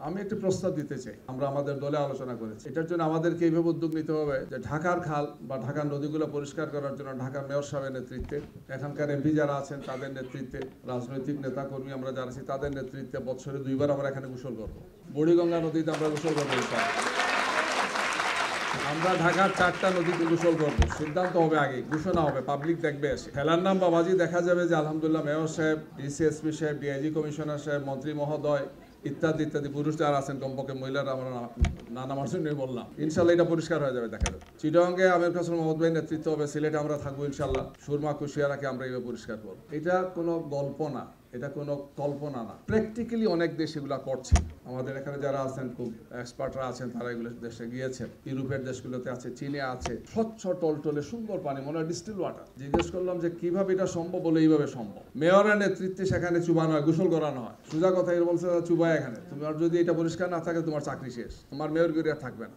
আমি একটি প্রস্তাব দিতে চাই, আমরা আমাদের দলে আলোচনা করেছি। এটার জন্য আমাদেরকে এইভাবে উদ্যোগ নিতে হবে যে ঢাকার খাল বা ঢাকার নদীগুলো পরিষ্কার করার জন্য ঢাকার মেয়র সাহেবের নেতৃত্বে, এখানকার এমপি যারা আছেন তাদের নেতৃত্বে, রাজনৈতিক নেতা কর্মী আমরা যারা আছি তাদের নেতৃত্বে বছরে 2 বার আমরা এখানে গোসল করবো। বুড়িগঙ্গা নদীতে আমরা গোসল করবো। আমরা ঢাকার 4টা নদীতে গোসল করবো। সিদ্ধান্ত হবে আগে, ঘোষণা হবে, পাবলিক দেখবে এসে। খেলার নাম বাবাজি দেখা যাবে যে আলহামদুলিল্লাহ মেয়র সাহেব, ডিসিএসপি সাহেব, ডিআইজি কমিশনার সাহেব, মন্ত্রী মহোদয় ইত্যাদি ইত্যাদি পুরুষ যারা আছেন, কমপক্ষে মহিলারা আমরা না নামার জন্যই বললাম। ইনশাল্লাহ এটা পরিষ্কার হয়ে যাবে, দেখা যাবে। চিটাগাঙ্গে আমির হোসেন মোহাম্মদ ভাই নেতৃত্ব হবে, সিলেটে আমরা থাকবো ইনশাল্লাহ। সুরমা কুশিয়ারাকে আমরা এইভাবে পরিষ্কার করবো। এটা কোনো গল্প না, এটা কোনো কল্পনা না, প্র্যাকটিক্যালি অনেক দেশ এগুলা করছে। আমাদের এখানে যারা আছেন খুব এক্সপার্টরা আছেন, তারা এগুলো দেশে গিয়েছেন, ইউরোপের দেশগুলোতে আছে, চীনে আছে, স্বচ্ছ টলটলে সুন্দর পানি, মনে হয় ডিস্টিল ওয়াটার। জিজ্ঞেস করলাম যে কিভাবে এটা সম্ভব, বলে এইভাবে সম্ভব। মেয়রের নেতৃত্বে সেখানে চুবানো হয়, গোসল করানো হয়। সোজা কথা বলছে, চুবায় এখানে তোমার যদি এটা পরিষ্কার না থাকে তোমার চাকরি শেষ, তোমার মেয়র গিরি আর থাকবে না।